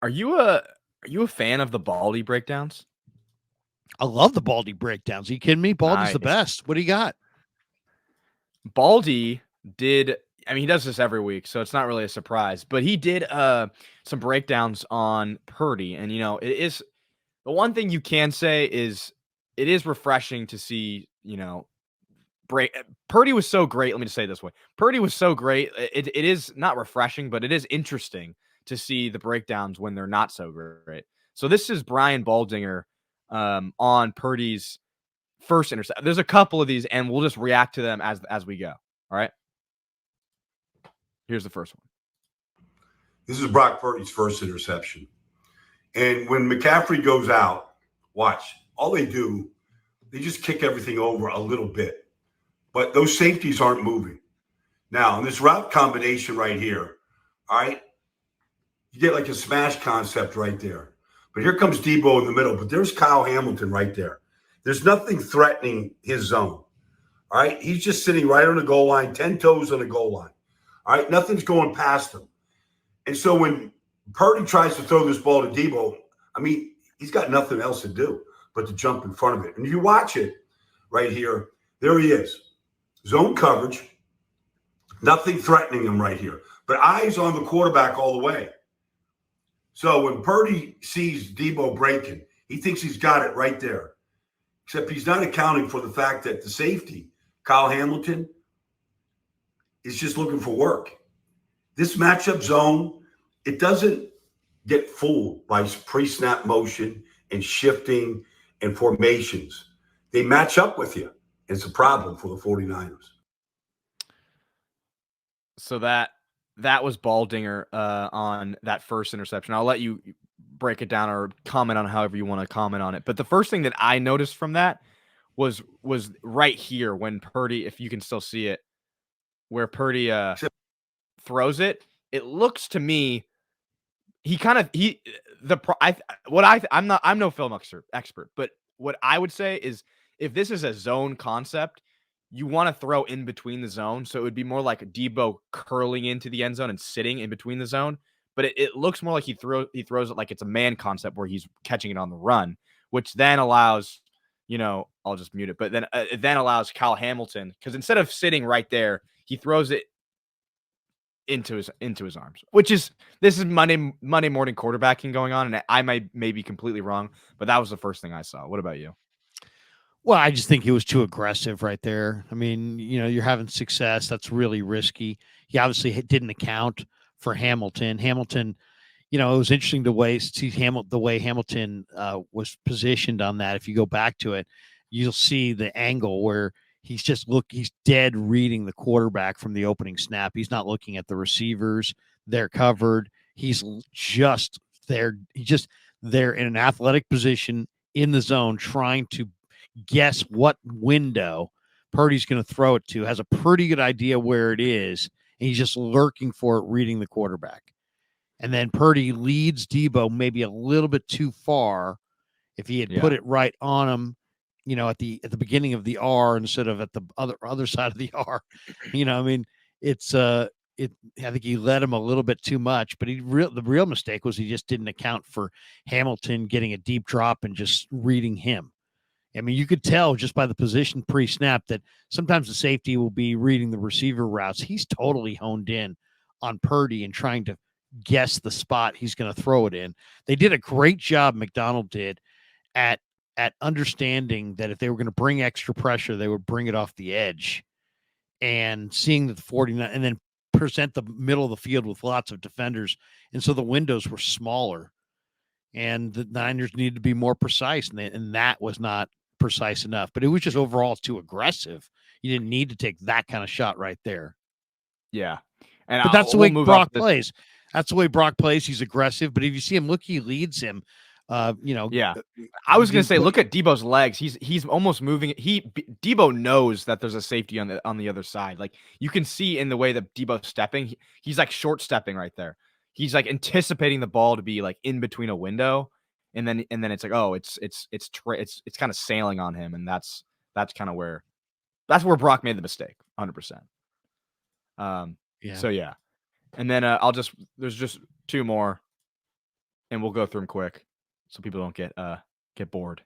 Are you a fan of the Baldy breakdowns? I love the Baldy breakdowns. Are you kidding me? Baldy's the Nice. best. What do you got? Baldy did. I mean, he does this every week, so it's not really a surprise. But he did some breakdowns on Purdy, and it is the one thing you can say is it is refreshing to see. Break Purdy was so great. Let me just say it this way: Purdy was so great. It is not refreshing, but it is interesting to see the breakdowns when they're not so great. So this is Brian Baldinger on Purdy's first intercept. There's a couple of these, and we'll just react to them as we go. All right. Here's the first one. This is Brock Purdy's first interception. And when McCaffrey goes out, watch, all they do, they just kick everything over a little bit. But those safeties aren't moving. Now, in this route combination right here, all right, you get like a smash concept right there. But here comes Debo in the middle. But there's Kyle Hamilton right there. There's nothing threatening his zone. All right, he's just sitting right on the goal line, 10 toes on the goal line. All right, nothing's going past him. And so when Purdy tries to throw this ball to Debo, I mean, he's got nothing else to do but to jump in front of it. And you watch it right here, there he is. Zone coverage, nothing threatening him right here. But eyes on the quarterback all the way. So when Purdy sees Debo breaking, he thinks he's got it right there. Except he's not accounting for the fact that the safety, Kyle Hamilton, is just looking for work. This matchup zone, it doesn't get fooled by pre-snap motion and shifting and formations. They match up with you. It's a problem for the 49ers. So that was Baldinger on that first interception. I'll let you break it down or comment on however you want to comment on it. But the first thing that I noticed from that was right here when Purdy, if you can still see it, where Purdy throws it. It looks to me I'm no film expert, but what I would say is if this is a zone concept, you want to throw in between the zone. So it would be more like a Debo curling into the end zone and sitting in between the zone. But it looks more like he throws it like it's a man concept where he's catching it on the run, which then allows, I'll just mute it. But then it then allows Kyle Hamilton, because instead of sitting right there, he throws it into his arms, this is Monday morning quarterbacking going on, and I may be completely wrong, but that was the first thing I saw. What about you? Well, I just think he was too aggressive right there. I mean, you're having success. That's really risky. He obviously didn't account for Hamilton. Hamilton, it was interesting the way Hamilton was positioned on that. If you go back to it, you'll see the angle where he's dead reading the quarterback from the opening snap. He's not looking at the receivers. They're covered. He's just there. He's just there in an athletic position in the zone trying to guess what window Purdy's going to throw it to, has a pretty good idea where it is, and he's just lurking for it, reading the quarterback. And then Purdy leads Debo maybe a little bit too far. If he had put it right on him, at the beginning of the R instead of at the other side of the R, I mean, it's I think he led him a little bit too much, but the real mistake was he just didn't account for Hamilton getting a deep drop and just reading him. I mean, you could tell just by the position pre-snap that sometimes the safety will be reading the receiver routes. He's totally honed in on Purdy and trying to guess the spot he's going to throw it in. They did a great job, McDonald did, at understanding that if they were going to bring extra pressure, they would bring it off the edge, and seeing that the 49 and then present the middle of the field with lots of defenders. And so the windows were smaller, and the Niners needed to be more precise, and that was not precise enough. But it was just overall too aggressive. You didn't need to take that kind of shot right there. Yeah. But that's the way Brock plays. That's the way Brock plays. He's aggressive, but if you see him look, he leads him. Yeah. I was going to say, look at Debo's legs. He's almost moving. Debo knows that there's a safety on the other side. Like you can see in the way that Debo's stepping, he's like short stepping right there. He's like anticipating the ball to be like in between a window, and then it's like, oh, it's kind of sailing on him, and that's kind of where Brock made the mistake, 100%. Yeah. So yeah, and then there's just two more. and we'll go through them quick so people don't get bored.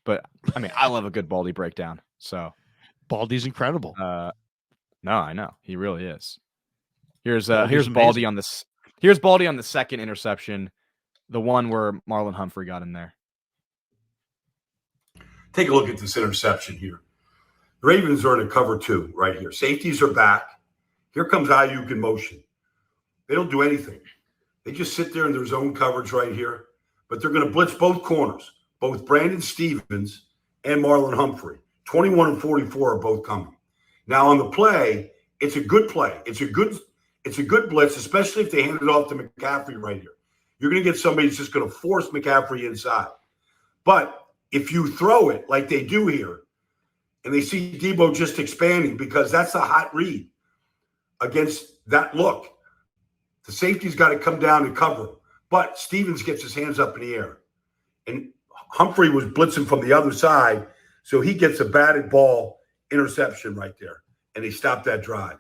But I mean, I love a good Baldy breakdown. So Baldy's incredible. no, I know he really is. Here's Baldy's Baldy amazing. on this. Here's Baldy on the second interception, the one where Marlon Humphrey got in there. Take a look at this interception here. The Ravens are in a cover 2 right here. Safeties are back. Here comes Ayuk in motion. They don't do anything. They just sit there in their zone coverage right here. But they're going to blitz both corners, both Brandon Stevens and Marlon Humphrey. 21 and 44 are both coming. Now on the play, it's a good play. It's a good blitz, especially if they hand it off to McCaffrey right here. You're going to get somebody that's just going to force McCaffrey inside. But if you throw it like they do here, and they see Debo just expanding because that's a hot read against that look, the safety's got to come down and cover him. But Stevens gets his hands up in the air. And Humphrey was blitzing from the other side, so he gets a batted ball interception right there. And they stop that drive.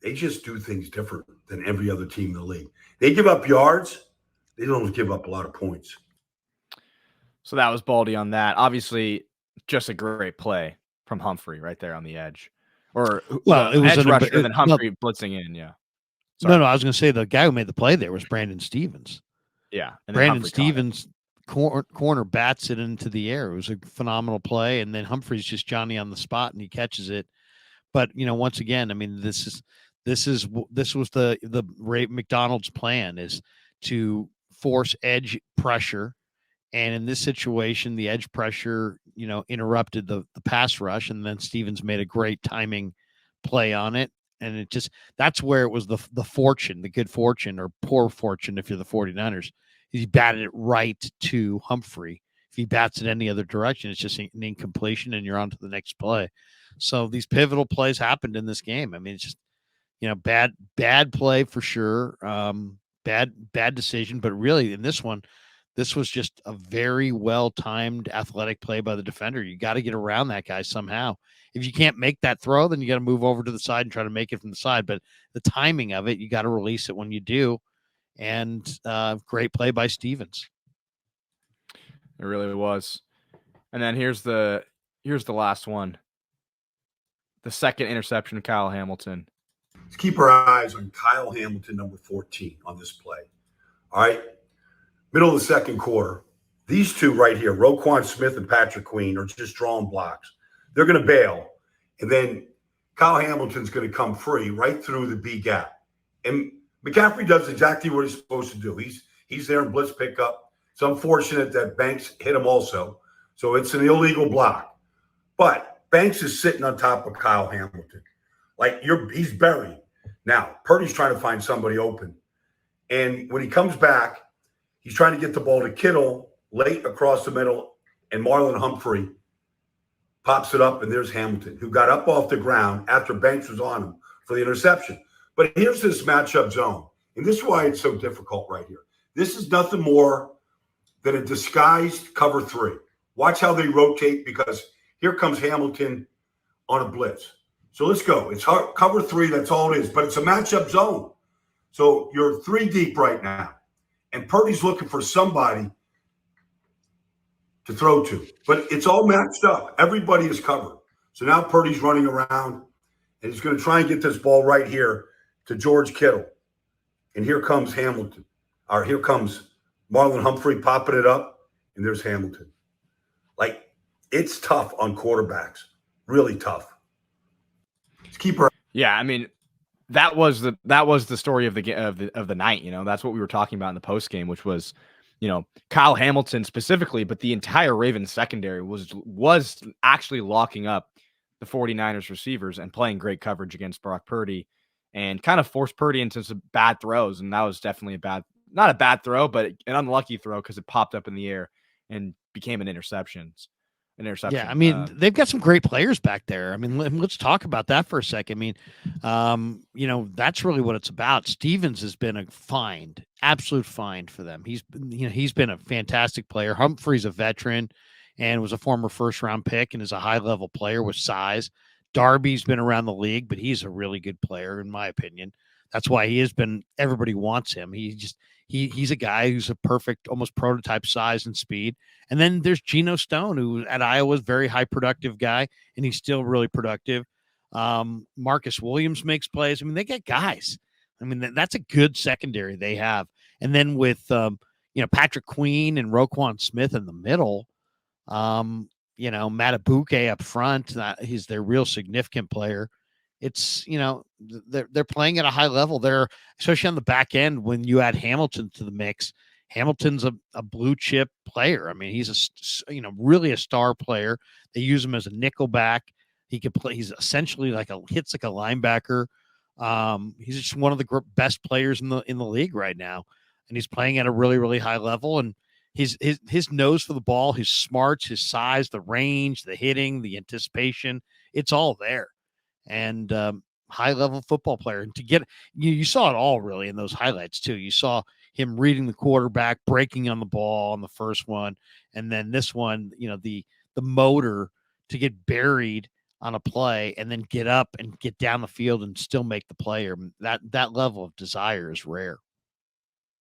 They just do things different than every other team in the league. They give up yards. They don't give up a lot of points. So that was Baldy on that. Obviously, just a great play from Humphrey right there on the edge. Or it was edge rusher and then Humphrey blitzing in, yeah. Sorry. No, I was going to say the guy who made the play there was Brandon Stevens. Yeah. And Brandon Stevens corner bats it into the air. It was a phenomenal play. And then Humphrey's just Johnny on the spot and he catches it. But, once again, I mean, this was the Ray McDonald's plan is to force edge pressure. And in this situation, the edge pressure, interrupted the pass rush. And then Stevens made a great timing play on it. And that's where it was the fortune, the good fortune or poor fortune if you're the 49ers. He batted it right to Humphrey. If he bats it any other direction, it's just an incompletion and you're on to the next play. So these pivotal plays happened in this game. I mean, it's just, bad play for sure. Bad decision. But really in this one, this was just a very well-timed athletic play by the defender. You got to get around that guy somehow. If you can't make that throw, then you got to move over to the side and try to make it from the side. But the timing of it, you got to release it when you do. And great play by Stevens. It really was. And then here's the last one. The second interception of Kyle Hamilton. Let's keep our eyes on Kyle Hamilton, number 14, on this play. All right. Middle of the second quarter. These two right here, Roquan Smith and Patrick Queen, are just drawing blocks. They're going to bail. And then Kyle Hamilton's going to come free right through the B gap. And McCaffrey does exactly what he's supposed to do. He's there in blitz pickup. It's unfortunate that Banks hit him also. So it's an illegal block. But Banks is sitting on top of Kyle Hamilton. He's buried. Now, Purdy's trying to find somebody open. And when he comes back, he's trying to get the ball to Kittle late across the middle, and Marlon Humphrey pops it up, and there's Hamilton, who got up off the ground after Banks was on him for the interception. But here's this matchup zone, and this is why it's so difficult right here. This is nothing more than a disguised cover 3. Watch how they rotate because here comes Hamilton on a blitz. So let's go. It's cover 3, that's all it is, but it's a matchup zone. So you're 3 deep right now. And Purdy's looking for somebody to throw to. But it's all matched up. Everybody is covered. So now Purdy's running around, and he's going to try and get this ball right here to George Kittle. And here comes Hamilton. Or here comes Marlon Humphrey popping it up, and there's Hamilton. It's tough on quarterbacks. Really tough. Let's keep her. Yeah, I mean, that was the story of the night. That's what we were talking about in the post game, which was, Kyle Hamilton specifically, but the entire Ravens secondary was actually locking up the 49ers receivers and playing great coverage against Brock Purdy, and kind of forced Purdy into some bad throws. And that was definitely not a bad throw, but an unlucky throw because it popped up in the air and became an interception. Yeah, I mean, they've got some great players back there. I mean, let's talk about that for a second. I mean, that's really what it's about. Stevens has been a absolute find for them. He's been a fantastic player. Humphrey's a veteran and was a former first-round pick and is a high-level player with size. Darby's been around the league, but he's a really good player, in my opinion. That's why everybody wants him. He He's a guy who's a perfect, almost prototype size and speed. And then there's Geno Stone, who at Iowa is a very high productive guy, and he's still really productive. Marcus Williams makes plays. I mean, they get guys. I mean, that's a good secondary they have. And then with Patrick Queen and Roquan Smith in the middle, Matabuke up front, he's their real significant player. It's, they're playing at a high level there, especially on the back end. When you add Hamilton to the mix, Hamilton's a blue chip player. I mean, he's really a star player. They use him as a nickel back. He could play. He's essentially hits like a linebacker. He's just one of the best players in the league right now, and he's playing at a really, really high level. And his nose for the ball, his smarts, his size, the range, the hitting, the anticipation, it's all there. And high level football player. And to get you saw it all really in those highlights too. You saw him reading the quarterback, breaking on the ball on the first one, and then this one, the motor to get buried on a play and then get up and get down the field and still make the play. Or that level of desire is rare.